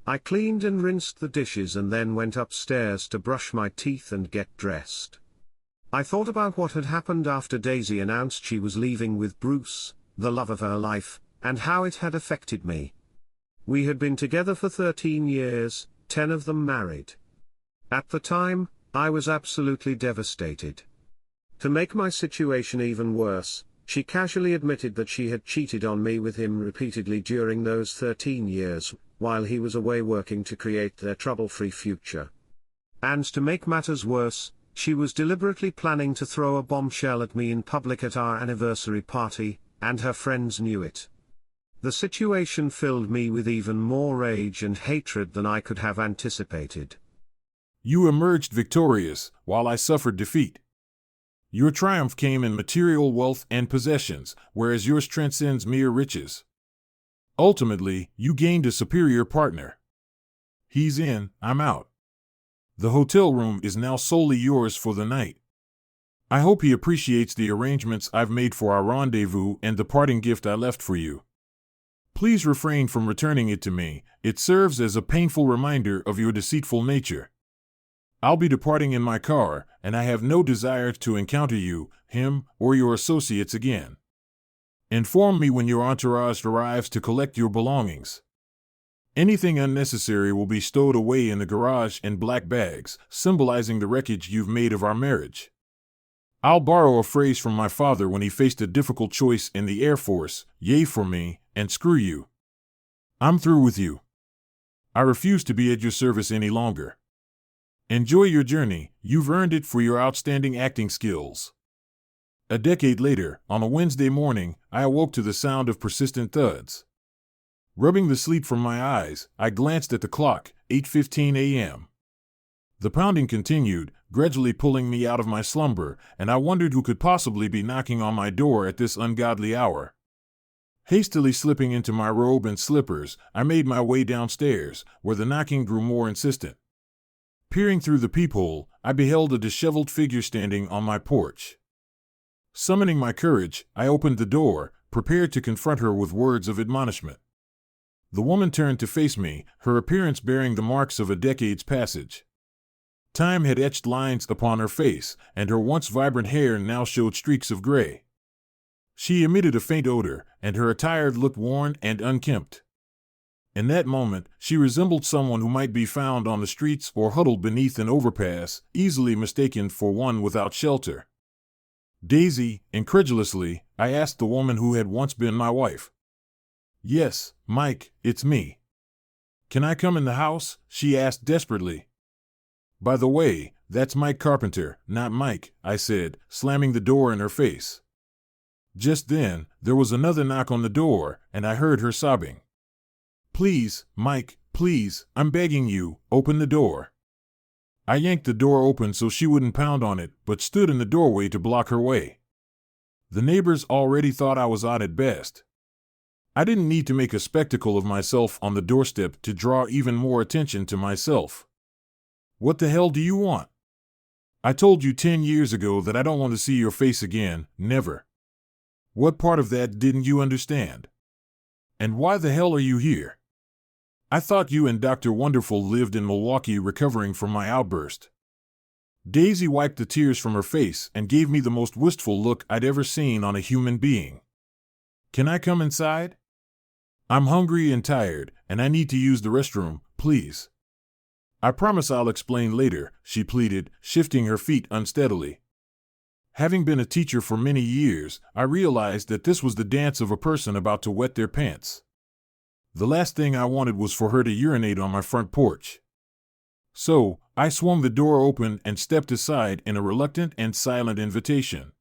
I cleaned and rinsed the dishes and then went upstairs to brush my teeth and get dressed. I thought about what had happened after Daisy announced she was leaving with Bruce, the love of her life, and how it had affected me. We had been together for 13 years, 10 of them married. At the time, I was absolutely devastated. To make my situation even worse, she casually admitted that she had cheated on me with him repeatedly during those 13 years, while he was away working to create their trouble-free future. And to make matters worse, she was deliberately planning to throw a bombshell at me in public at our anniversary party, and her friends knew it. The situation filled me with even more rage and hatred than I could have anticipated. You emerged victorious, while I suffered defeat. Your triumph came in material wealth and possessions, whereas yours transcends mere riches. Ultimately, you gained a superior partner. He's in, I'm out. The hotel room is now solely yours for the night. I hope he appreciates the arrangements I've made for our rendezvous and the parting gift I left for you. Please refrain from returning it to me. It serves as a painful reminder of your deceitful nature. I'll be departing in my car, and I have no desire to encounter you, him, or your associates again. Inform me when your entourage arrives to collect your belongings. Anything unnecessary will be stowed away in the garage in black bags, symbolizing the wreckage you've made of our marriage. I'll borrow a phrase from my father when he faced a difficult choice in the Air Force: yay for me, and screw you. I'm through with you. I refuse to be at your service any longer. Enjoy your journey, you've earned it for your outstanding acting skills. A decade later, on a Wednesday morning, I awoke to the sound of persistent thuds. Rubbing the sleep from my eyes, I glanced at the clock, 8:15 a.m. The pounding continued, gradually pulling me out of my slumber, and I wondered who could possibly be knocking on my door at this ungodly hour. Hastily slipping into my robe and slippers, I made my way downstairs, where the knocking grew more insistent. Peering through the peephole, I beheld a disheveled figure standing on my porch. Summoning my courage, I opened the door, prepared to confront her with words of admonishment. The woman turned to face me, her appearance bearing the marks of a decade's passage. Time had etched lines upon her face, and her once vibrant hair now showed streaks of gray. She emitted a faint odor, and her attire looked worn and unkempt. In that moment, she resembled someone who might be found on the streets or huddled beneath an overpass, easily mistaken for one without shelter. Daisy, incredulously, I asked the woman who had once been my wife. Yes, Mike, it's me. Can I come in the house? She asked desperately. By the way, that's Mike Carpenter, not Mike, I said, slamming the door in her face. Just then, there was another knock on the door, and I heard her sobbing. Please, Mike, please, I'm begging you, open the door. I yanked the door open so she wouldn't pound on it, but stood in the doorway to block her way. The neighbors already thought I was odd at best. I didn't need to make a spectacle of myself on the doorstep to draw even more attention to myself. What the hell do you want? I told you 10 years ago that I don't want to see your face again, never. What part of that didn't you understand? And why the hell are you here? I thought you and Dr. Wonderful lived in Milwaukee recovering from my outburst. Daisy wiped the tears from her face and gave me the most wistful look I'd ever seen on a human being. Can I come inside? I'm hungry and tired, and I need to use the restroom, please. I promise I'll explain later, she pleaded, shifting her feet unsteadily. Having been a teacher for many years, I realized that this was the dance of a person about to wet their pants. The last thing I wanted was for her to urinate on my front porch. So, I swung the door open and stepped aside in a reluctant and silent invitation.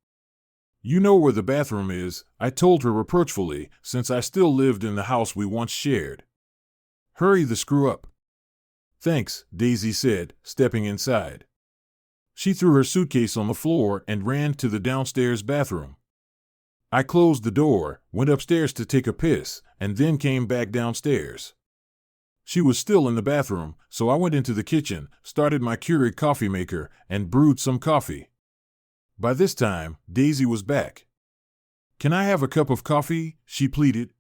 You know where the bathroom is, I told her reproachfully, since I still lived in the house we once shared. Hurry the screw up. Thanks, Daisy said, stepping inside. She threw her suitcase on the floor and ran to the downstairs bathroom. I closed the door, went upstairs to take a piss, and then came back downstairs. She was still in the bathroom, so I went into the kitchen, started my Keurig coffee maker, and brewed some coffee. By this time, Daisy was back. Can I have a cup of coffee? She pleaded.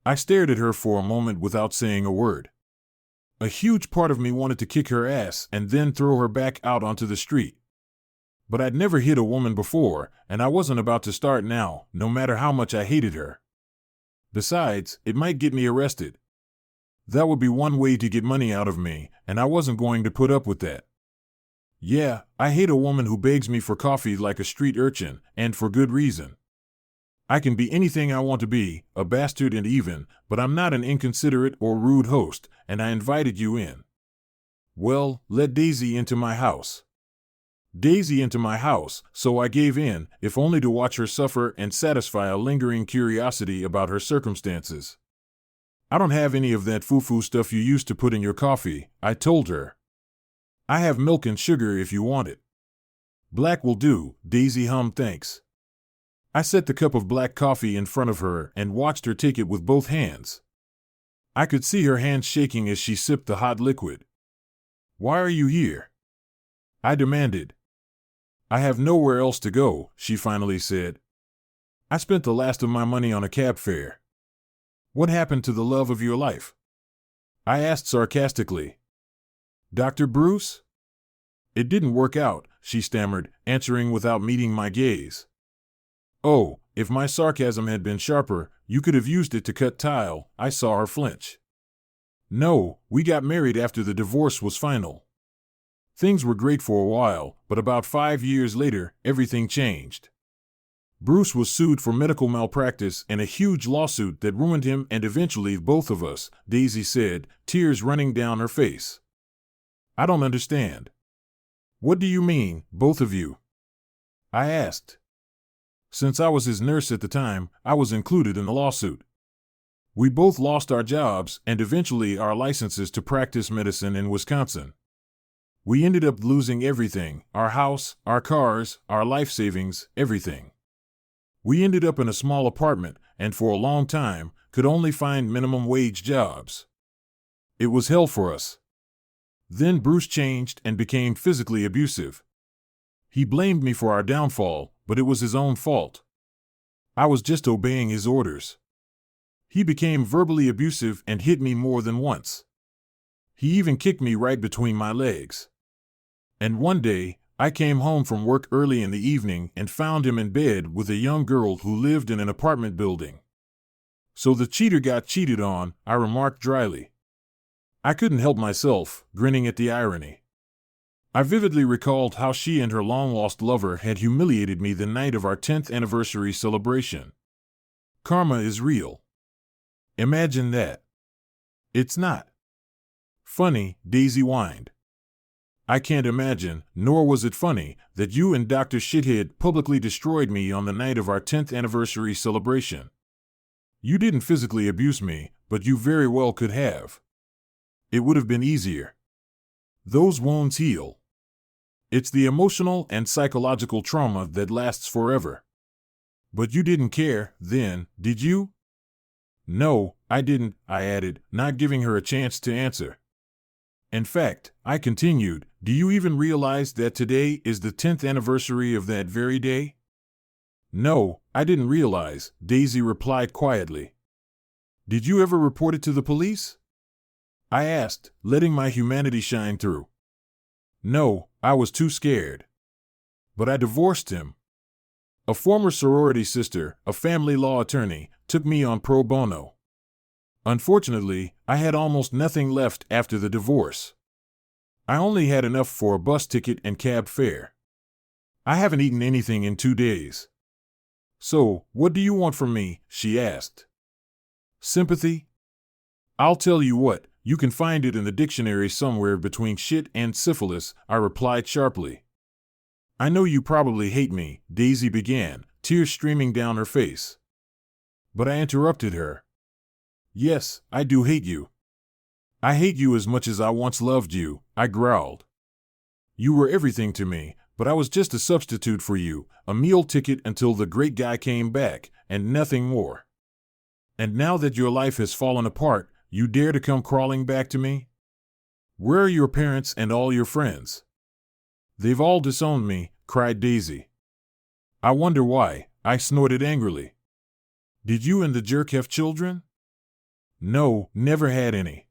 I stared at her for a moment without saying a word. A huge part of me wanted to kick her ass and then throw her back out onto the street. But I'd never hit a woman before, and I wasn't about to start now, no matter how much I hated her. Besides, it might get me arrested. That would be one way to get money out of me, and I wasn't going to put up with that. Yeah, I hate a woman who begs me for coffee like a street urchin, and for good reason. I can be anything I want to be, a bastard and even, but I'm not an inconsiderate or rude host, and I invited you in. Well, let Daisy into my house. Daisy into my house, so I gave in, if only to watch her suffer and satisfy a lingering curiosity about her circumstances. I don't have any of that foo-foo stuff you used to put in your coffee, I told her. I have milk and sugar if you want it. Black will do, Daisy hummed thanks. I set the cup of black coffee in front of her and watched her take it with both hands. I could see her hands shaking as she sipped the hot liquid. Why are you here? I demanded. I have nowhere else to go, she finally said. I spent the last of my money on a cab fare. What happened to the love of your life? I asked sarcastically. Dr. Bruce? It didn't work out, she stammered, answering without meeting my gaze. Oh, if my sarcasm had been sharper, you could have used it to cut tile, I saw her flinch. No, we got married after the divorce was final. Things were great for a while, but about 5 years later, everything changed. Bruce was sued for medical malpractice in a huge lawsuit that ruined him and eventually both of us, Daisy said, tears running down her face. I don't understand. What do you mean, both of you? I asked. Since I was his nurse at the time, I was included in the lawsuit. We both lost our jobs and eventually our licenses to practice medicine in Wisconsin. We ended up losing everything, our house, our cars, our life savings, everything. We ended up in a small apartment and for a long time could only find minimum wage jobs. It was hell for us. Then Bruce changed and became physically abusive. He blamed me for our downfall, but it was his own fault. I was just obeying his orders. He became verbally abusive and hit me more than once. He even kicked me right between my legs. And one day, I came home from work early in the evening and found him in bed with a young girl who lived in an apartment building. So the cheater got cheated on, I remarked dryly. I couldn't help myself, grinning at the irony. I vividly recalled how she and her long-lost lover had humiliated me the night of our 10th anniversary celebration. Karma is real. Imagine that. It's not. Funny, Daisy whined. I can't imagine, nor was it funny, that you and Dr. Shithead publicly destroyed me on the night of our 10th anniversary celebration. You didn't physically abuse me, but you very well could have. It would have been easier. Those wounds heal. It's the emotional and psychological trauma that lasts forever. But you didn't care, then, did you? No, I didn't, I added, not giving her a chance to answer. In fact, I continued, do you even realize that today is the 10th anniversary of that very day? No, I didn't realize, Daisy replied quietly. Did you ever report it to the police? I asked, letting my humanity shine through. No, I was too scared. But I divorced him. A former sorority sister, a family law attorney, took me on pro bono. Unfortunately, I had almost nothing left after the divorce. I only had enough for a bus ticket and cab fare. I haven't eaten anything in 2 days. So, what do you want from me? She asked. Sympathy? I'll tell you what, you can find it in the dictionary somewhere between shit and syphilis, I replied sharply. I know you probably hate me, Daisy began, tears streaming down her face. But I interrupted her. Yes, I do hate you. I hate you as much as I once loved you, I growled. You were everything to me, but I was just a substitute for you, a meal ticket until the great guy came back, and nothing more. And now that your life has fallen apart, you dare to come crawling back to me? Where are your parents and all your friends? They've all disowned me, cried Daisy. I wonder why, I snorted angrily. Did you and the jerk have children? No, never had any.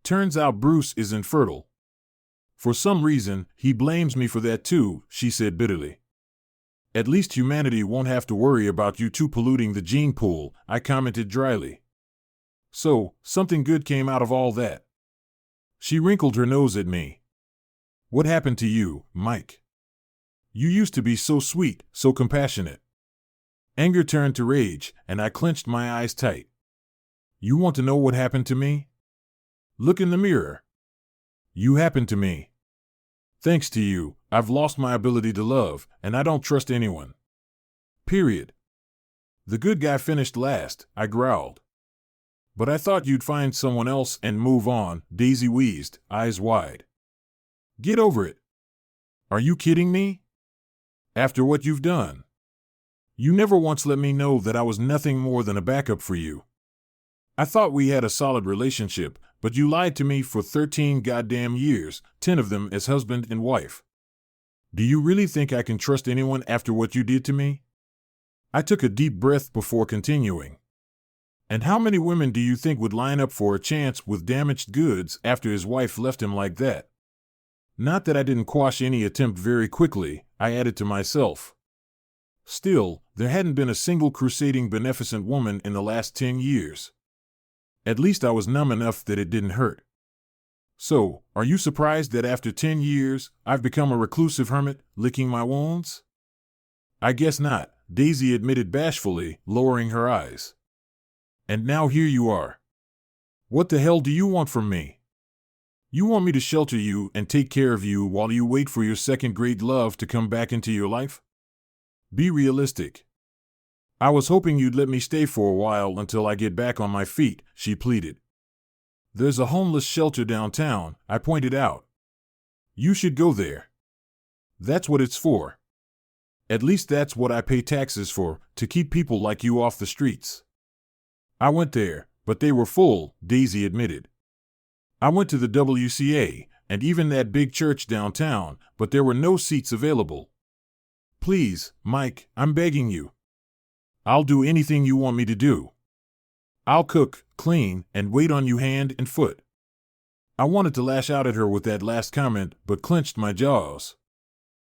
Turns out Bruce is infertile. For some reason, he blames me for that too, she said bitterly. At least humanity won't have to worry about you two polluting the gene pool, I commented dryly. So, something good came out of all that. She wrinkled her nose at me. What happened to you, Mike? You used to be so sweet, so compassionate. Anger turned to rage, and I clenched my eyes tight. You want to know what happened to me? Look in the mirror. You happened to me. Thanks to you, I've lost my ability to love, and I don't trust anyone. Period. The good guy finished last, I growled. But I thought you'd find someone else and move on, Daisy wheezed, eyes wide. Get over it. Are you kidding me? After what you've done. You never once let me know that I was nothing more than a backup for you. I thought we had a solid relationship, but you lied to me for 13 goddamn years, 10 of them as husband and wife. Do you really think I can trust anyone after what you did to me? I took a deep breath before continuing. And how many women do you think would line up for a chance with damaged goods after his wife left him like that? Not that I didn't quash any attempt very quickly, I added to myself. Still, there hadn't been a single crusading beneficent woman in the last 10 years. At least I was numb enough that it didn't hurt. So, are you surprised that after 10 years, I've become a reclusive hermit, licking my wounds? I guess not, Daisy admitted bashfully, lowering her eyes. And now here you are. What the hell do you want from me? You want me to shelter you and take care of you while you wait for your second-grade love to come back into your life? Be realistic. I was hoping you'd let me stay for a while until I get back on my feet, she pleaded. There's a homeless shelter downtown, I pointed out. You should go there. That's what it's for. At least that's what I pay taxes for, to keep people like you off the streets. I went there, but they were full, Daisy admitted. I went to the WCA, and even that big church downtown, but there were no seats available. Please, Mike, I'm begging you. I'll do anything you want me to do. I'll cook, clean, and wait on you hand and foot. I wanted to lash out at her with that last comment, but clenched my jaws.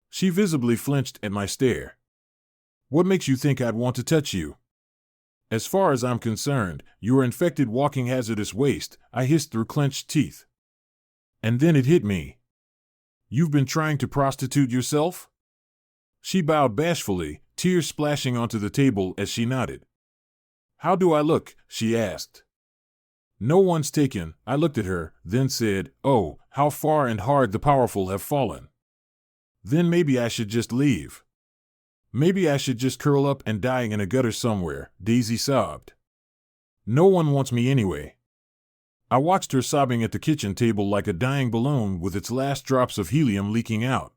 She visibly flinched at my stare. What makes you think I'd want to touch you? As far as I'm concerned, you're infected walking hazardous waste, I hissed through clenched teeth. And then it hit me. You've been trying to prostitute yourself? She bowed bashfully, tears splashing onto the table as she nodded. How do I look? She asked. No one's taken, I looked at her, then said, oh, how far and hard the powerful have fallen. Then maybe I should just leave. Maybe I should just curl up and die in a gutter somewhere, Daisy sobbed. No one wants me anyway. I watched her sobbing at the kitchen table like a dying balloon with its last drops of helium leaking out.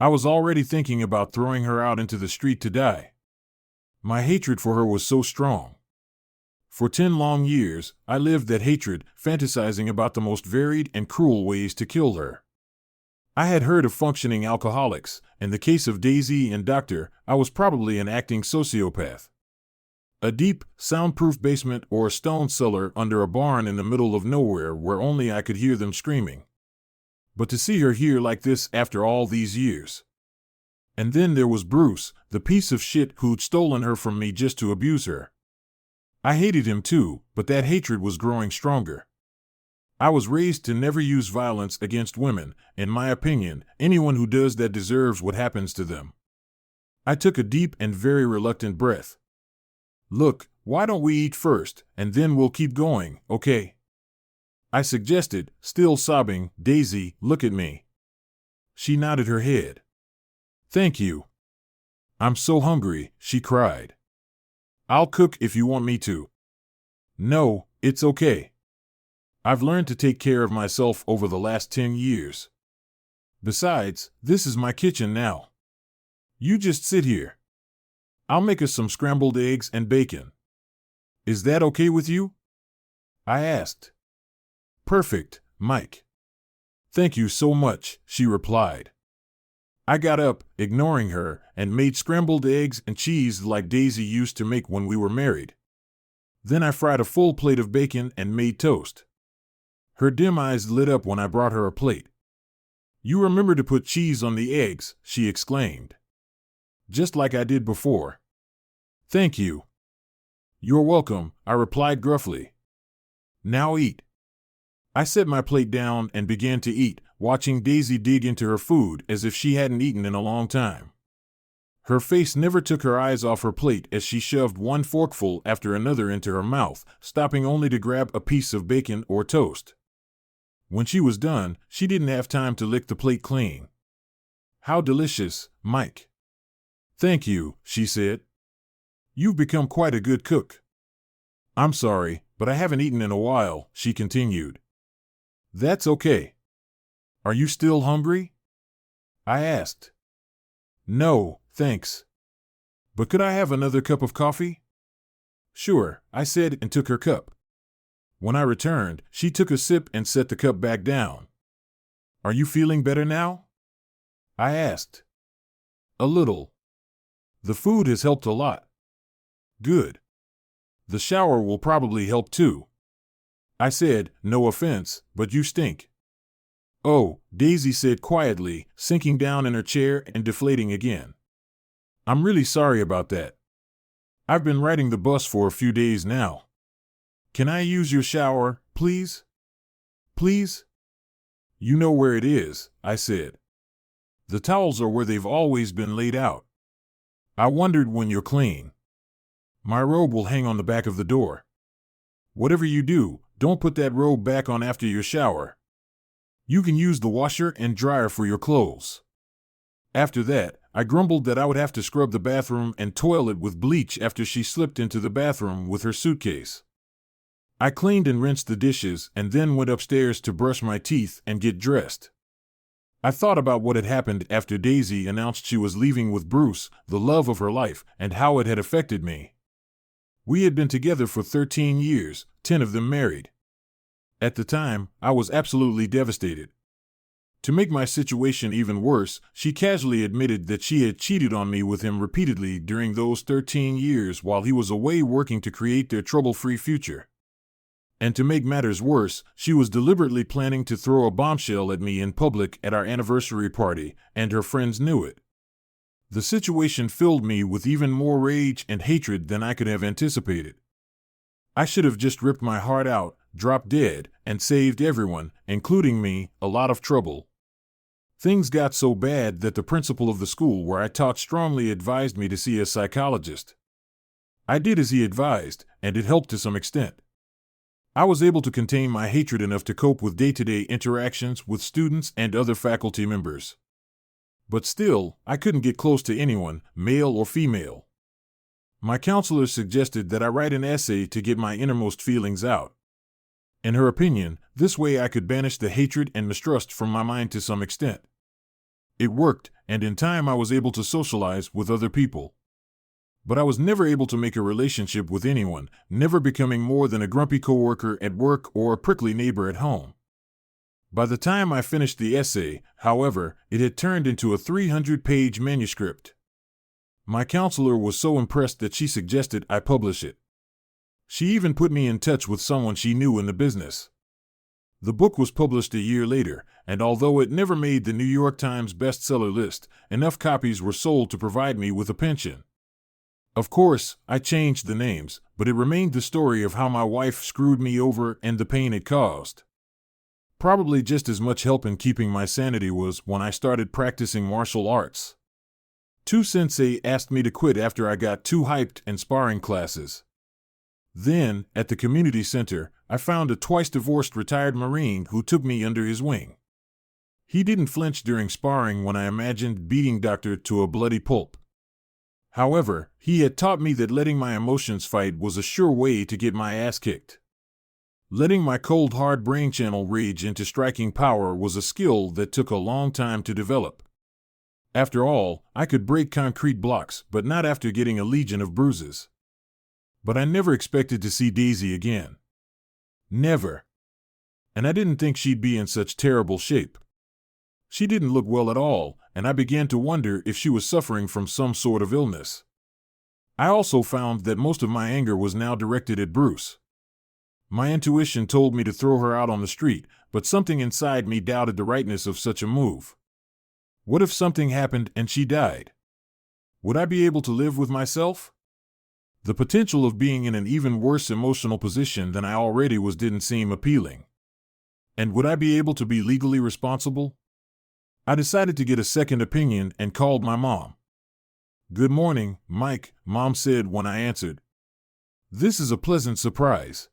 I was already thinking about throwing her out into the street to die. My hatred for her was so strong. For 10 long years, I lived that hatred, fantasizing about the most varied and cruel ways to kill her. I had heard of functioning alcoholics. In the case of Daisy and Doctor, I was probably an acting sociopath. A deep, soundproof basement or a stone cellar under a barn in the middle of nowhere where only I could hear them screaming. But to see her here like this after all these years. And then there was Bruce, the piece of shit who'd stolen her from me just to abuse her. I hated him too, but that hatred was growing stronger. I was raised to never use violence against women. In my opinion, anyone who does that deserves what happens to them. I took a deep and very reluctant breath. Look, why don't we eat first, and then we'll keep going, okay? I suggested, still sobbing, Daisy, look at me. She nodded her head. Thank you. I'm so hungry, she cried. I'll cook if you want me to. No, it's okay. I've learned to take care of myself over the last 10 years. Besides, this is my kitchen now. You just sit here. I'll make us some scrambled eggs and bacon. Is that okay with you? I asked. Perfect, Mike. Thank you so much, she replied. I got up, ignoring her, and made scrambled eggs and cheese like Daisy used to make when we were married. Then I fried a full plate of bacon and made toast. Her dim eyes lit up when I brought her a plate. "You remember to put cheese on the eggs," she exclaimed. "Just like I did before." "Thank you." "You're welcome," I replied gruffly. "Now eat." I set my plate down and began to eat, watching Daisy dig into her food as if she hadn't eaten in a long time. Her face never took her eyes off her plate as she shoved one forkful after another into her mouth, stopping only to grab a piece of bacon or toast. When she was done, she didn't have time to lick the plate clean. "How delicious, Mike." "Thank you," she said. "You've become quite a good cook." "I'm sorry, but I haven't eaten in a while," she continued. "That's okay." "Are you still hungry?" I asked. "No, thanks. But could I have another cup of coffee?" "Sure," I said and took her cup. When I returned, she took a sip and set the cup back down. "Are you feeling better now?" I asked. "A little. The food has helped a lot." "Good. The shower will probably help too." I said, "No offense, but you stink." "Oh," Daisy said quietly, sinking down in her chair and deflating again. "I'm really sorry about that. I've been riding the bus for a few days now. Can I use your shower, please?" "Please?" "You know where it is," I said. "The towels are where they've always been laid out. I wondered when you're clean. My robe will hang on the back of the door. Whatever you do, don't put that robe back on after your shower. You can use the washer and dryer for your clothes." After that, I grumbled that I would have to scrub the bathroom and toilet with bleach after she slipped into the bathroom with her suitcase. I cleaned and rinsed the dishes and then went upstairs to brush my teeth and get dressed. I thought about what had happened after Daisy announced she was leaving with Bruce, the love of her life, and how it had affected me. We had been together for 13 years, 10 of them married. At the time, I was absolutely devastated. To make my situation even worse, she casually admitted that she had cheated on me with him repeatedly during those 13 years while he was away working to create their trouble-free future. And to make matters worse, she was deliberately planning to throw a bombshell at me in public at our anniversary party, and her friends knew it. The situation filled me with even more rage and hatred than I could have anticipated. I should have just ripped my heart out, dropped dead, and saved everyone, including me, a lot of trouble. Things got so bad that the principal of the school where I taught strongly advised me to see a psychologist. I did as he advised, and it helped to some extent. I was able to contain my hatred enough to cope with day-to-day interactions with students and other faculty members. But still, I couldn't get close to anyone, male or female. My counselor suggested that I write an essay to get my innermost feelings out. In her opinion, this way I could banish the hatred and mistrust from my mind to some extent. It worked, and in time I was able to socialize with other people. But I was never able to make a relationship with anyone, never becoming more than a grumpy coworker at work or a prickly neighbor at home. By the time I finished the essay, however, it had turned into a 300-page manuscript. My counselor was so impressed that she suggested I publish it. She even put me in touch with someone she knew in the business. The book was published a year later, and although it never made the New York Times bestseller list, enough copies were sold to provide me with a pension. Of course, I changed the names, but it remained the story of how my wife screwed me over and the pain it caused. Probably just as much help in keeping my sanity was when I started practicing martial arts. Two sensei asked me to quit after I got too hyped in sparring classes. Then, at the community center, I found a twice-divorced retired Marine who took me under his wing. He didn't flinch during sparring when I imagined beating Doctor to a bloody pulp. However, he had taught me that letting my emotions fight was a sure way to get my ass kicked. Letting my cold hard brain channel rage into striking power was a skill that took a long time to develop. After all, I could break concrete blocks, but not after getting a legion of bruises. But I never expected to see Daisy again. Never. And I didn't think she'd be in such terrible shape. She didn't look well at all, and I began to wonder if she was suffering from some sort of illness. I also found that most of my anger was now directed at Bruce. My intuition told me to throw her out on the street, but something inside me doubted the rightness of such a move. What if something happened and she died? Would I be able to live with myself? The potential of being in an even worse emotional position than I already was didn't seem appealing. And would I be able to be legally responsible? I decided to get a second opinion and called my mom. "Good morning, Mike," Mom said when I answered. "This is a pleasant surprise.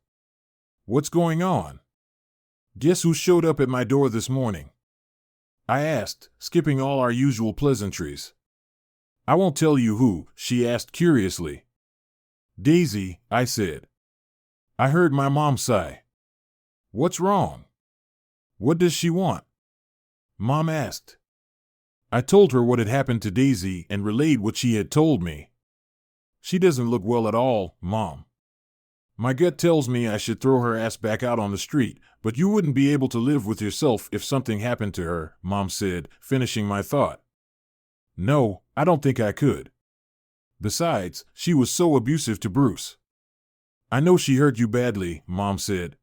What's going on? Guess who showed up at my door this morning?" I asked, skipping all our usual pleasantries. "I won't tell you who," she asked curiously. "Daisy," I said. I heard my mom sigh. "What's wrong? What does she want?" Mom asked. I told her what had happened to Daisy and relayed what she had told me. "She doesn't look well at all, Mom. My gut tells me I should throw her ass back out on the street, but you wouldn't be able to live with yourself if something happened to her," Mom said, finishing my thought. "No, I don't think I could. Besides, she was so abusive to Bruce." "I know she hurt you badly," Mom said.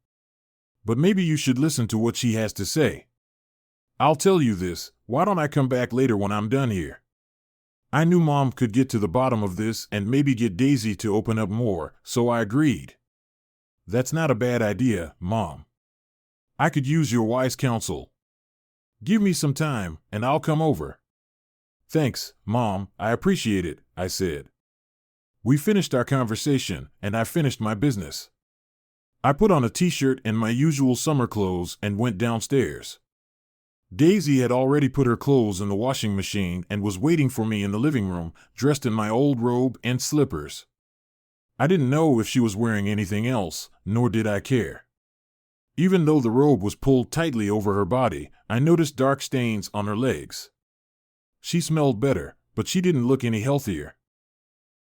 "But maybe you should listen to what she has to say. I'll tell you this, why don't I come back later when I'm done here?" I knew Mom could get to the bottom of this and maybe get Daisy to open up more, so I agreed. "That's not a bad idea, Mom. I could use your wise counsel. Give me some time, and I'll come over." "Thanks, Mom, I appreciate it," I said. We finished our conversation, and I finished my business. I put on a t-shirt and my usual summer clothes and went downstairs. Daisy had already put her clothes in the washing machine and was waiting for me in the living room, dressed in my old robe and slippers. I didn't know if she was wearing anything else, nor did I care. Even though the robe was pulled tightly over her body, I noticed dark stains on her legs. She smelled better, but she didn't look any healthier.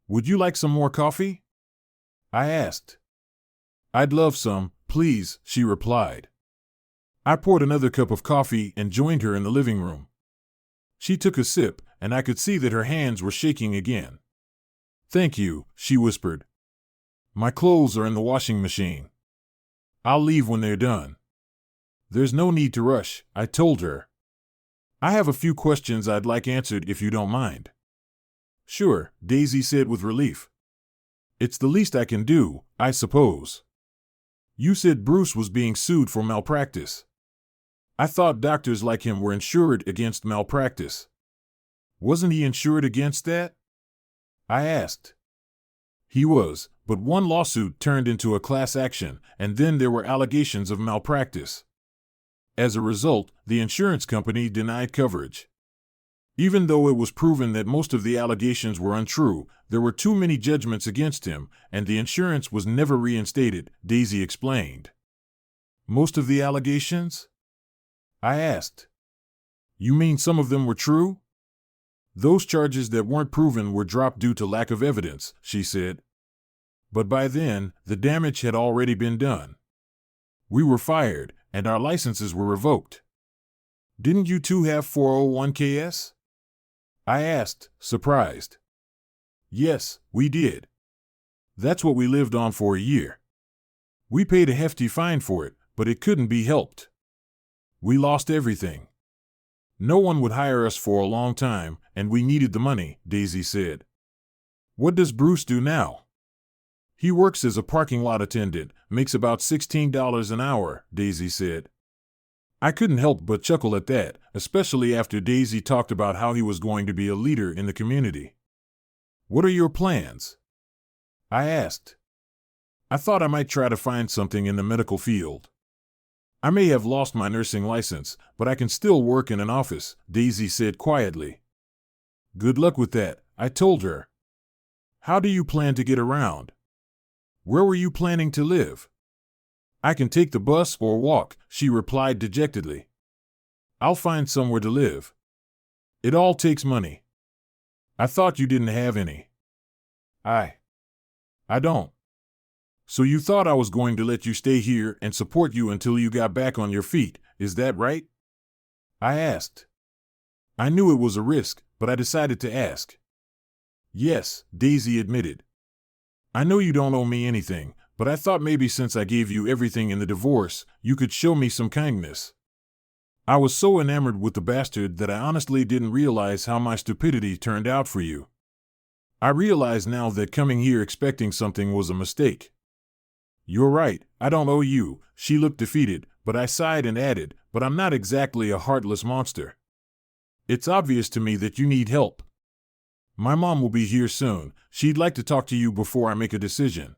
"Would you like some more coffee?" I asked. "I'd love some, please," she replied. I poured another cup of coffee and joined her in the living room. She took a sip, and I could see that her hands were shaking again. "Thank you," she whispered. "My clothes are in the washing machine. I'll leave when they're done." "There's no need to rush," I told her. "I have a few questions I'd like answered if you don't mind." "Sure," Daisy said with relief. "It's the least I can do, I suppose. You said Bruce was being sued for malpractice. I thought doctors like him were insured against malpractice. Wasn't he insured against that?" I asked. "He was, but one lawsuit turned into a class action, and then there were allegations of malpractice. As a result, the insurance company denied coverage. Even though it was proven that most of the allegations were untrue, there were too many judgments against him, and the insurance was never reinstated," Daisy explained. "Most of the allegations?" I asked. "You mean some of them were true?" "Those charges that weren't proven were dropped due to lack of evidence," she said. "But by then, the damage had already been done. We were fired, and our licenses were revoked." "Didn't you two have 401ks?" I asked, surprised. "Yes, we did. That's what we lived on for a year. We paid a hefty fine for it, but it couldn't be helped. We lost everything. No one would hire us for a long time, and we needed the money," Daisy said. "What does Bruce do now?" "He works as a parking lot attendant, makes about $16 an hour," Daisy said. I couldn't help but chuckle at that, especially after Daisy talked about how he was going to be a leader in the community. "What are your plans?" I asked. I thought I might try to find something in the medical field. "I may have lost my nursing license, but I can still work in an office," Daisy said quietly. "Good luck with that," I told her. "How do you plan to get around? Where were you planning to live?" "I can take the bus or walk," she replied dejectedly. "I'll find somewhere to live. It all takes money." "I thought you didn't have any." I don't." "So you thought I was going to let you stay here and support you until you got back on your feet, is that right?" I asked. I knew it was a risk, but I decided to ask. "Yes," Daisy admitted. "I know you don't owe me anything, but I thought maybe since I gave you everything in the divorce, you could show me some kindness. I was so enamored with the bastard that I honestly didn't realize how my stupidity turned out for you. I realize now that coming here expecting something was a mistake. You're right, I don't owe you. She looked defeated, but I sighed and added, but I'm not exactly a heartless monster. It's obvious to me that you need help. My mom will be here soon. She'd like to talk to you before I make a decision.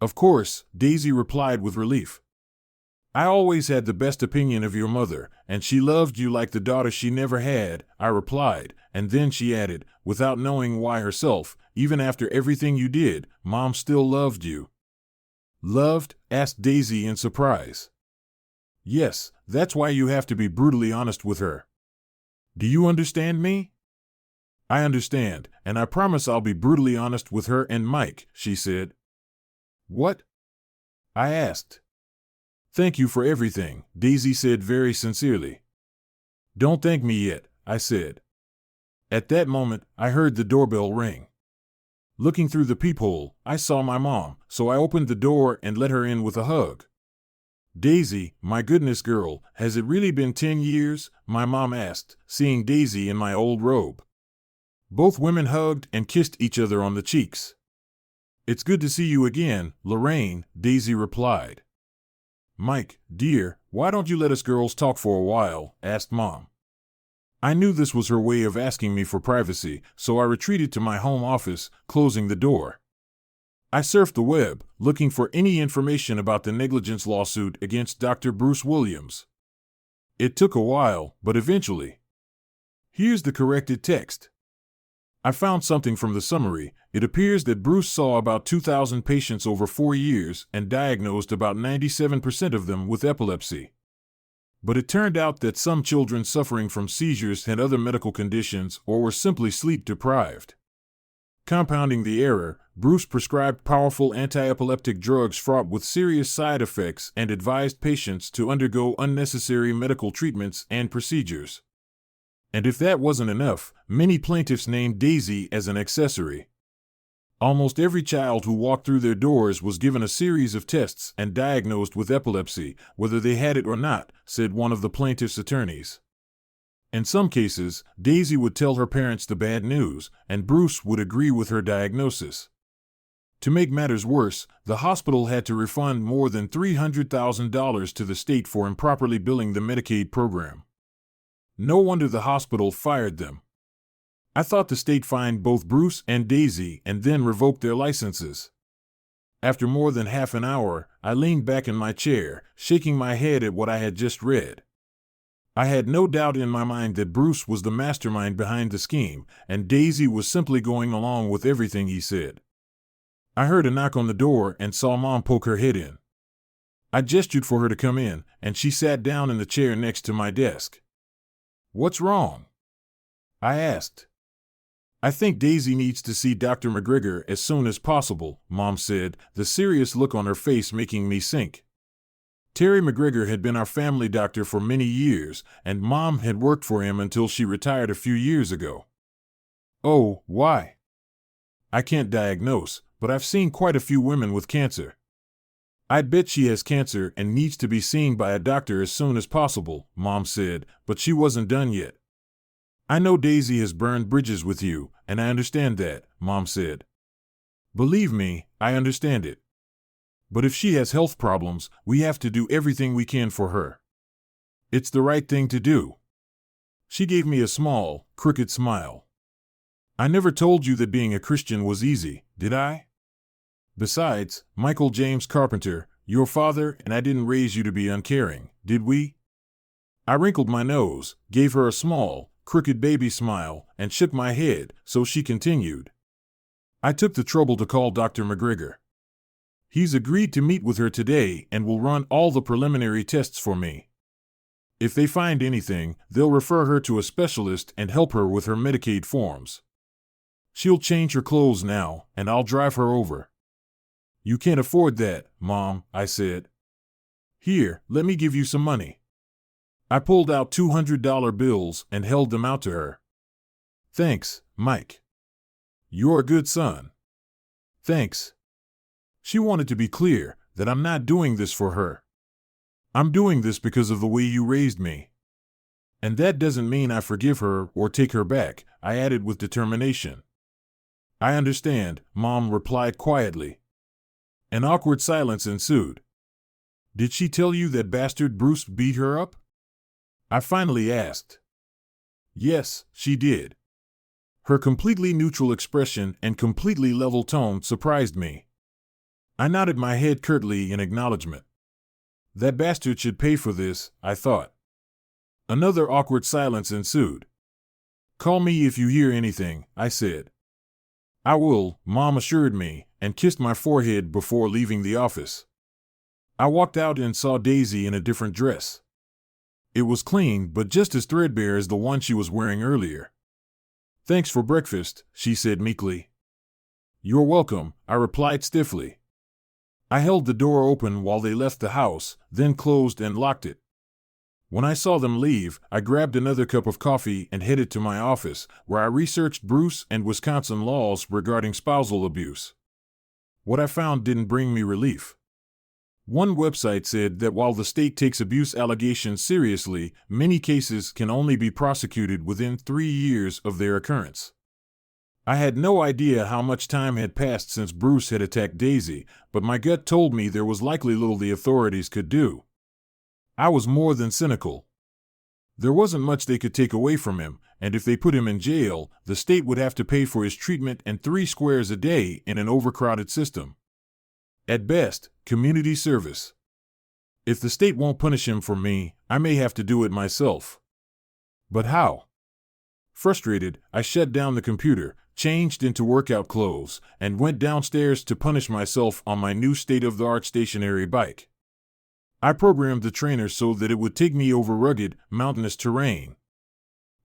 Of course, Daisy replied with relief. I always had the best opinion of your mother, and she loved you like the daughter she never had, I replied, and then she added, without knowing why herself, even after everything you did, Mom still loved you. Loved? Asked Daisy in surprise. Yes, that's why you have to be brutally honest with her. Do you understand me? I understand, and I promise I'll be brutally honest with her and Mike, she said. What? I asked. Thank you for everything, Daisy said very sincerely. Don't thank me yet, I said. At that moment, I heard the doorbell ring. Looking through the peephole, I saw my mom, so I opened the door and let her in with a hug. Daisy, my goodness girl, has it really been 10 years? My mom asked, seeing Daisy in my old robe. Both women hugged and kissed each other on the cheeks. It's good to see you again, Lorraine, Daisy replied. Mike, dear, why don't you let us girls talk for a while? Asked Mom. I knew this was her way of asking me for privacy, so I retreated to my home office, closing the door. I surfed the web, looking for any information about the negligence lawsuit against Dr. Bruce Williams. It took a while, but eventually. Here's the corrected text. I found something from the summary. It appears that Bruce saw about 2,000 patients over 4 years and diagnosed about 97% of them with epilepsy. But it turned out that some children suffering from seizures had other medical conditions or were simply sleep-deprived. Compounding the error, Bruce prescribed powerful anti-epileptic drugs fraught with serious side effects and advised patients to undergo unnecessary medical treatments and procedures. And if that wasn't enough, many plaintiffs named Daisy as an accessory. Almost every child who walked through their doors was given a series of tests and diagnosed with epilepsy, whether they had it or not, said one of the plaintiff's attorneys. In some cases, Daisy would tell her parents the bad news, and Bruce would agree with her diagnosis. To make matters worse, the hospital had to refund more than $300,000 to the state for improperly billing the Medicaid program. No wonder the hospital fired them. I thought the state fined both Bruce and Daisy and then revoked their licenses. After more than half an hour, I leaned back in my chair, shaking my head at what I had just read. I had no doubt in my mind that Bruce was the mastermind behind the scheme, and Daisy was simply going along with everything he said. I heard a knock on the door and saw Mom poke her head in. I gestured for her to come in, and she sat down in the chair next to my desk. What's wrong? I asked. I think Daisy needs to see Dr. McGregor as soon as possible, Mom said, the serious look on her face making me sink. Terry McGregor had been our family doctor for many years, and Mom had worked for him until she retired a few years ago. Oh, why? I can't diagnose, but I've seen quite a few women with cancer. I'd bet she has cancer and needs to be seen by a doctor as soon as possible, Mom said, but she wasn't done yet. I know Daisy has burned bridges with you, and I understand that, Mom said. Believe me, I understand it. But if she has health problems, we have to do everything we can for her. It's the right thing to do. She gave me a small, crooked smile. I never told you that being a Christian was easy, did I? Besides, Michael James Carpenter, your father and I didn't raise you to be uncaring, did we? I wrinkled my nose, gave her a small, crooked baby smile, and shook my head, so she continued. I took the trouble to call Dr. McGregor. He's agreed to meet with her today and will run all the preliminary tests for me. If they find anything, they'll refer her to a specialist and help her with her Medicaid forms. She'll change her clothes now, and I'll drive her over. You can't afford that, Mom, I said. Here, let me give you some money. I pulled out $200 bills and held them out to her. Thanks, Mike. You're a good son. Thanks. She wanted to be clear that I'm not doing this for her. I'm doing this because of the way you raised me. And that doesn't mean I forgive her or take her back, I added with determination. I understand, Mom replied quietly. An awkward silence ensued. Did she tell you that bastard Bruce beat her up? I finally asked. Yes, she did. Her completely neutral expression and completely level tone surprised me. I nodded my head curtly in acknowledgement. That bastard should pay for this, I thought. Another awkward silence ensued. Call me if you hear anything, I said. I will, Mom assured me, and kissed my forehead before leaving the office. I walked out and saw Daisy in a different dress. It was clean, but just as threadbare as the one she was wearing earlier. Thanks for breakfast, she said meekly. You're welcome, I replied stiffly. I held the door open while they left the house, then closed and locked it. When I saw them leave, I grabbed another cup of coffee and headed to my office, where I researched Bruce and Wisconsin laws regarding spousal abuse. What I found didn't bring me relief. One website said that while the state takes abuse allegations seriously, many cases can only be prosecuted within 3 years of their occurrence. I had no idea how much time had passed since Bruce had attacked Daisy, but my gut told me there was likely little the authorities could do. I was more than cynical. There wasn't much they could take away from him, and if they put him in jail, the state would have to pay for his treatment and 3 squares a day in an overcrowded system. At best, community service. If the state won't punish him for me, I may have to do it myself. But how? Frustrated, I shut down the computer, changed into workout clothes, and went downstairs to punish myself on my new state-of-the-art stationary bike. I programmed the trainer so that it would take me over rugged, mountainous terrain.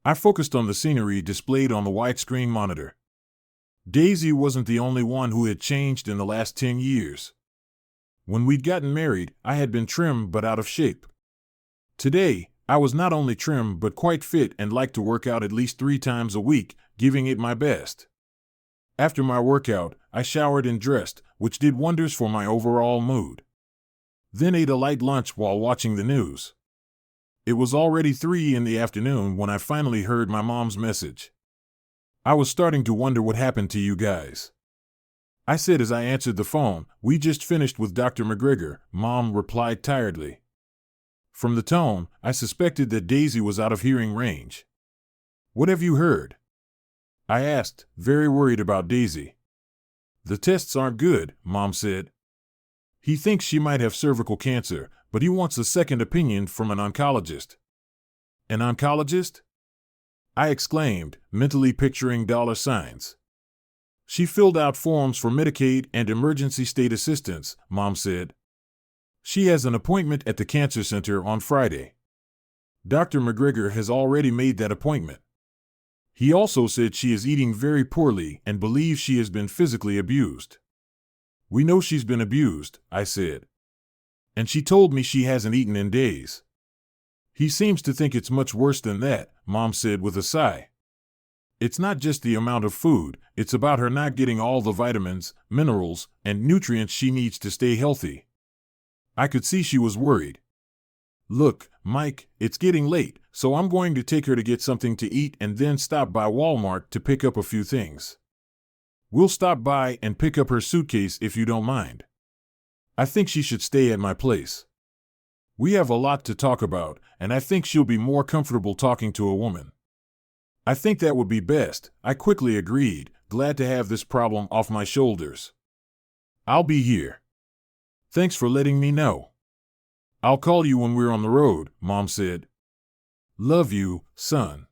I focused on the scenery displayed on the widescreen monitor. Daisy wasn't the only one who had changed in the last 10 years. When we'd gotten married, I had been trim but out of shape. Today, I was not only trim but quite fit and liked to work out at least 3 times a week, giving it my best. After my workout, I showered and dressed, which did wonders for my overall mood. Then ate a light lunch while watching the news. It was already 3 in the afternoon when I finally heard my mom's message. I was starting to wonder what happened to you guys. I said as I answered the phone, we just finished with Dr. McGregor, Mom replied tiredly. From the tone, I suspected that Daisy was out of hearing range. What have you heard? I asked, very worried about Daisy. The tests aren't good, Mom said. He thinks she might have cervical cancer, but he wants a second opinion from an oncologist. An oncologist? I exclaimed, mentally picturing dollar signs. She filled out forms for Medicaid and emergency state assistance, Mom said. She has an appointment at the cancer center on Friday. Dr. McGregor has already made that appointment. He also said she is eating very poorly and believes she has been physically abused. We know she's been abused, I said. And she told me she hasn't eaten in days. He seems to think it's much worse than that, Mom said with a sigh. It's not just the amount of food, it's about her not getting all the vitamins, minerals, and nutrients she needs to stay healthy. I could see she was worried. Look, Mike, it's getting late, so I'm going to take her to get something to eat and then stop by Walmart to pick up a few things. We'll stop by and pick up her suitcase if you don't mind. I think she should stay at my place. We have a lot to talk about, and I think she'll be more comfortable talking to a woman. I think that would be best, I quickly agreed, glad to have this problem off my shoulders. I'll be here. Thanks for letting me know. I'll call you when we're on the road, Mom said. Love you, son.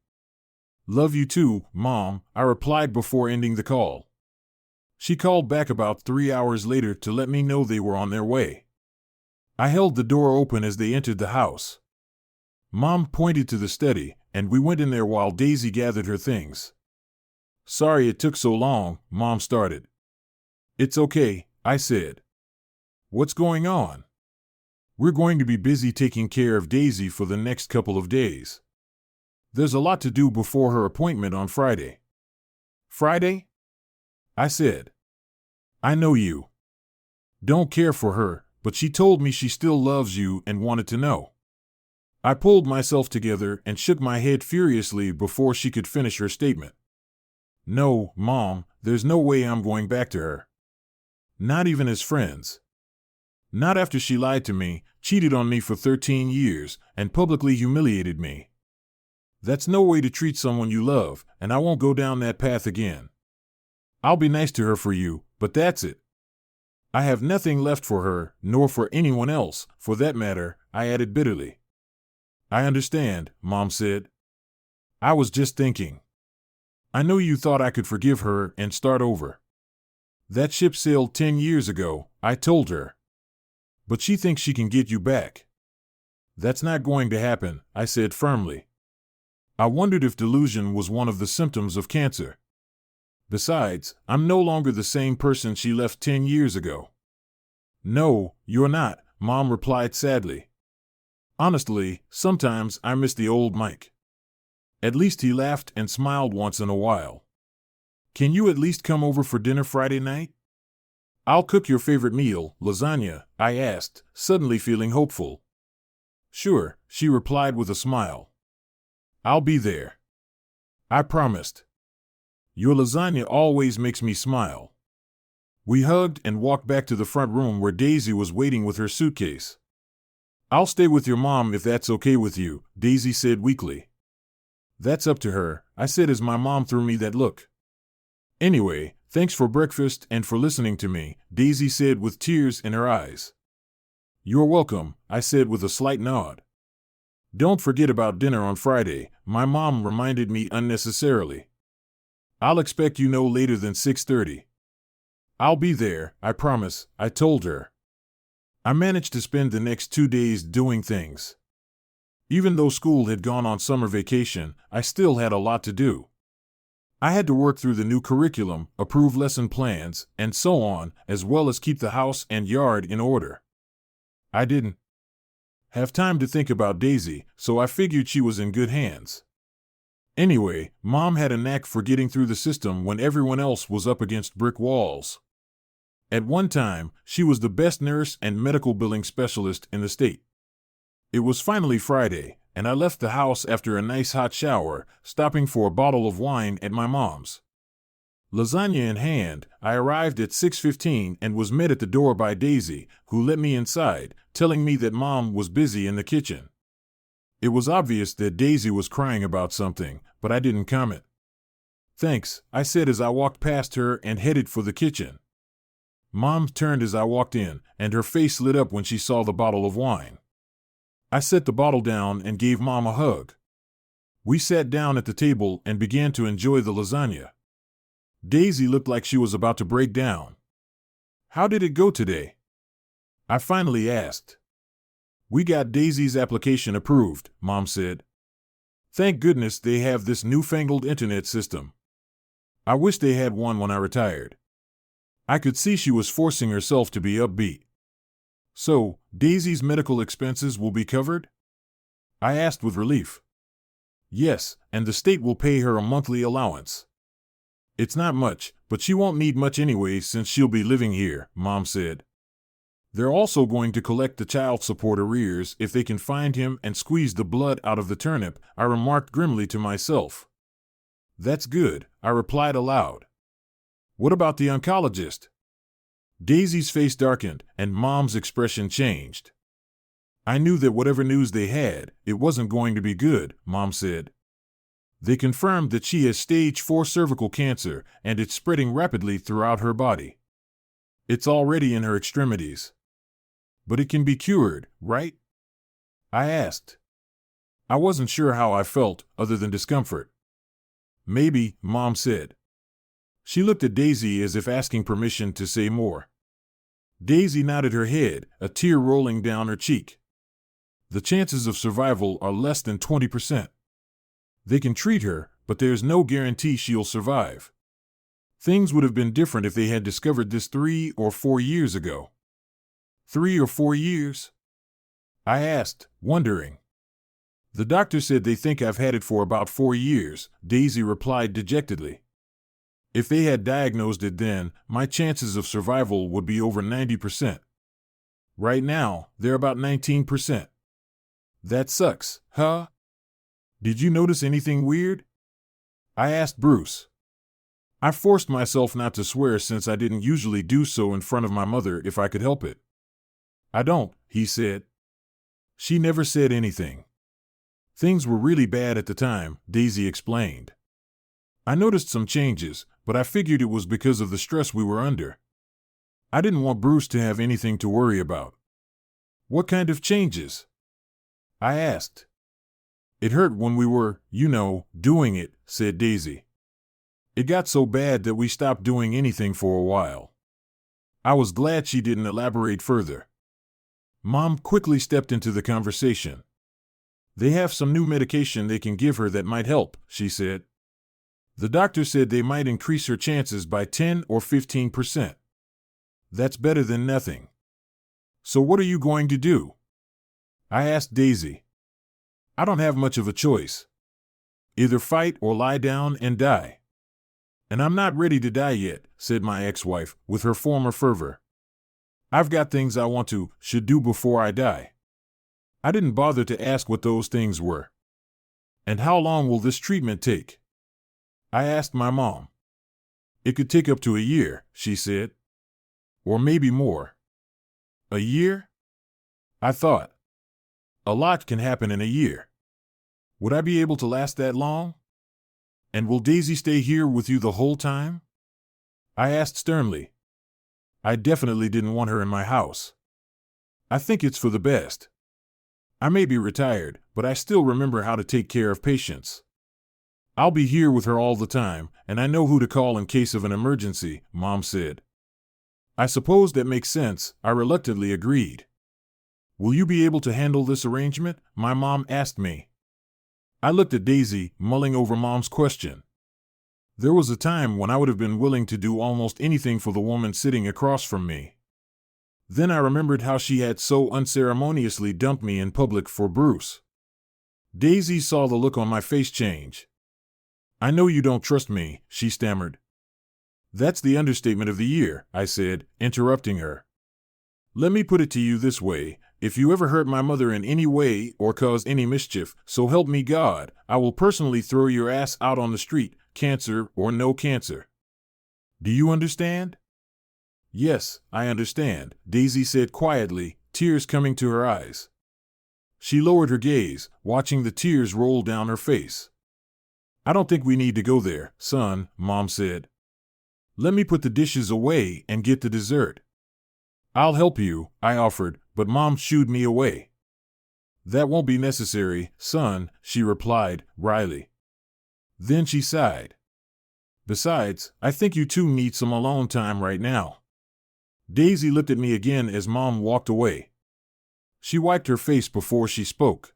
Love you too, Mom, I replied before ending the call. She called back about 3 hours later to let me know they were on their way. I held the door open as they entered the house. Mom pointed to the study, and we went in there while Daisy gathered her things. Sorry it took so long, Mom started. It's okay, I said. What's going on? We're going to be busy taking care of Daisy for the next couple of days. There's a lot to do before her appointment on Friday. Friday? I said. I know you. Don't care for her, but she told me she still loves you and wanted to know. I pulled myself together and shook my head furiously before she could finish her statement. No, Mom, there's no way I'm going back to her. Not even as friends. Not after she lied to me, cheated on me for 13 years, and publicly humiliated me. That's no way to treat someone you love, and I won't go down that path again. I'll be nice to her for you, but that's it. I have nothing left for her, nor for anyone else, for that matter, I added bitterly. I understand, Mom said. I was just thinking. I know you thought I could forgive her and start over. That ship sailed 10 years ago, I told her. But she thinks she can get you back. That's not going to happen, I said firmly. I wondered if delusion was one of the symptoms of cancer. Besides, I'm no longer the same person she left 10 years ago. No, you're not, Mom replied sadly. Honestly, sometimes I miss the old Mike. At least he laughed and smiled once in a while. Can you at least come over for dinner Friday night? I'll cook your favorite meal, lasagna, I asked, suddenly feeling hopeful. Sure, she replied with a smile. I'll be there. I promised. Your lasagna always makes me smile. We hugged and walked back to the front room where Daisy was waiting with her suitcase. I'll stay with your mom if that's okay with you, Daisy said weakly. That's up to her, I said as my mom threw me that look. Anyway, thanks for breakfast and for listening to me, Daisy said with tears in her eyes. You're welcome, I said with a slight nod. Don't forget about dinner on Friday, my mom reminded me unnecessarily. I'll expect you no later than 6:30. I'll be there, I promise, I told her. I managed to spend the next 2 days doing things. Even though school had gone on summer vacation, I still had a lot to do. I had to work through the new curriculum, approve lesson plans, and so on, as well as keep the house and yard in order. I didn't have time to think about Daisy, so I figured she was in good hands. Anyway, Mom had a knack for getting through the system when everyone else was up against brick walls. At one time, she was the best nurse and medical billing specialist in the state. It was finally Friday, and I left the house after a nice hot shower, stopping for a bottle of wine at my mom's. Lasagna in hand, I arrived at 6:15 and was met at the door by Daisy, who let me inside, telling me that Mom was busy in the kitchen. It was obvious that Daisy was crying about something, but I didn't comment. Thanks, I said as I walked past her and headed for the kitchen. Mom turned as I walked in, and her face lit up when she saw the bottle of wine. I set the bottle down and gave Mom a hug. We sat down at the table and began to enjoy the lasagna. Daisy looked like she was about to break down. How did it go today? I finally asked. We got Daisy's application approved, Mom said. Thank goodness they have this newfangled internet system. I wish they had one when I retired. I could see she was forcing herself to be upbeat. So, Daisy's medical expenses will be covered? I asked with relief. Yes, and the state will pay her a monthly allowance. It's not much, but she won't need much anyway since she'll be living here, Mom said. They're also going to collect the child support arrears if they can find him and squeeze the blood out of the turnip, I remarked grimly to myself. That's good, I replied aloud. What about the oncologist? Daisy's face darkened, and Mom's expression changed. I knew that whatever news they had, it wasn't going to be good, Mom said. They confirmed that she has stage 4 cervical cancer, and it's spreading rapidly throughout her body. It's already in her extremities. But it can be cured, right? I asked. I wasn't sure how I felt, other than discomfort. Maybe, Mom said. She looked at Daisy as if asking permission to say more. Daisy nodded her head, a tear rolling down her cheek. The chances of survival are less than 20%. They can treat her, but there's no guarantee she'll survive. Things would have been different if they had discovered this 3 or 4 years ago. 3 or 4 years? I asked, wondering. The doctor said they think I've had it for about 4 years, Daisy replied dejectedly. If they had diagnosed it then, my chances of survival would be over 90%. Right now, they're about 19%. That sucks, huh? Did you notice anything weird? I asked Bruce. I forced myself not to swear since I didn't usually do so in front of my mother if I could help it. I don't, he said. She never said anything. Things were really bad at the time, Daisy explained. I noticed some changes, but I figured it was because of the stress we were under. I didn't want Bruce to have anything to worry about. What kind of changes? I asked. It hurt when we were, doing it, said Daisy. It got so bad that we stopped doing anything for a while. I was glad she didn't elaborate further. Mom quickly stepped into the conversation. They have some new medication they can give her that might help, she said. The doctor said they might increase her chances by 10 or 15%. That's better than nothing. So what are you going to do? I asked Daisy. I don't have much of a choice. Either fight or lie down and die. And I'm not ready to die yet, said my ex-wife, with her former fervor. I've got things I should do before I die. I didn't bother to ask what those things were. And how long will this treatment take? I asked my mom. It could take up to a year, she said. Or maybe more. A year? I thought. A lot can happen in a year. Would I be able to last that long? And will Daisy stay here with you the whole time? I asked sternly. I definitely didn't want her in my house. I think it's for the best. I may be retired, but I still remember how to take care of patients. I'll be here with her all the time, and I know who to call in case of an emergency, Mom said. I suppose that makes sense, I reluctantly agreed. Will you be able to handle this arrangement? My mom asked me. I looked at Daisy, mulling over Mom's question. There was a time when I would have been willing to do almost anything for the woman sitting across from me. Then I remembered how she had so unceremoniously dumped me in public for Bruce. Daisy saw the look on my face change. I know you don't trust me, she stammered. That's the understatement of the year, I said, interrupting her. Let me put it to you this way. If you ever hurt my mother in any way or cause any mischief, so help me God, I will personally throw your ass out on the street, cancer or no cancer. Do you understand? Yes, I understand, Daisy said quietly, tears coming to her eyes. She lowered her gaze, watching the tears roll down her face. I don't think we need to go there, son, Mom said. Let me put the dishes away and get the dessert. I'll help you, I offered, but Mom shooed me away. That won't be necessary, son, she replied, wryly. Then she sighed. Besides, I think you two need some alone time right now. Daisy looked at me again as Mom walked away. She wiped her face before she spoke.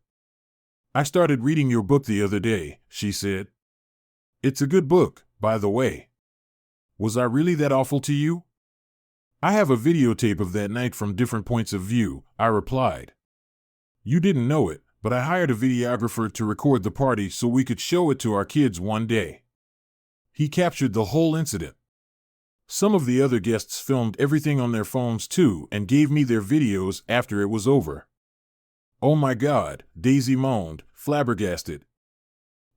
I started reading your book the other day, she said. It's a good book, by the way. Was I really that awful to you? I have a videotape of that night from different points of view, I replied. You didn't know it, but I hired a videographer to record the party so we could show it to our kids one day. He captured the whole incident. Some of the other guests filmed everything on their phones too and gave me their videos after it was over. Oh my God, Daisy moaned, flabbergasted.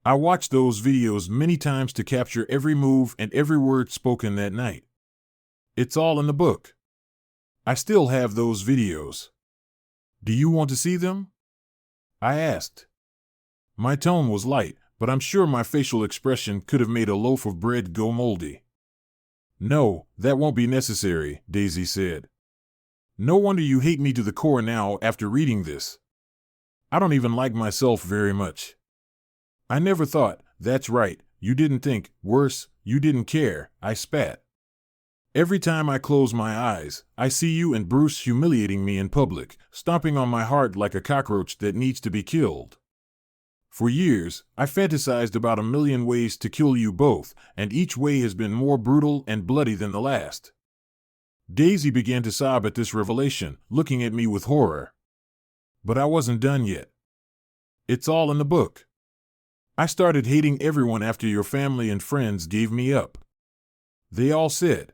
I watched those videos many times to capture every move and every word spoken that night. It's all in the book. I still have those videos. Do you want to see them? I asked. My tone was light, but I'm sure my facial expression could have made a loaf of bread go moldy. No, that won't be necessary, Daisy said. No wonder you hate me to the core now after reading this. I don't even like myself very much. I never thought, that's right, you didn't think, worse, you didn't care, I spat. Every time I close my eyes, I see you and Bruce humiliating me in public, stomping on my heart like a cockroach that needs to be killed. For years, I fantasized about a million ways to kill you both, and each way has been more brutal and bloody than the last. Daisy began to sob at this revelation, looking at me with horror. But I wasn't done yet. It's all in the book. I started hating everyone after your family and friends gave me up. They all said,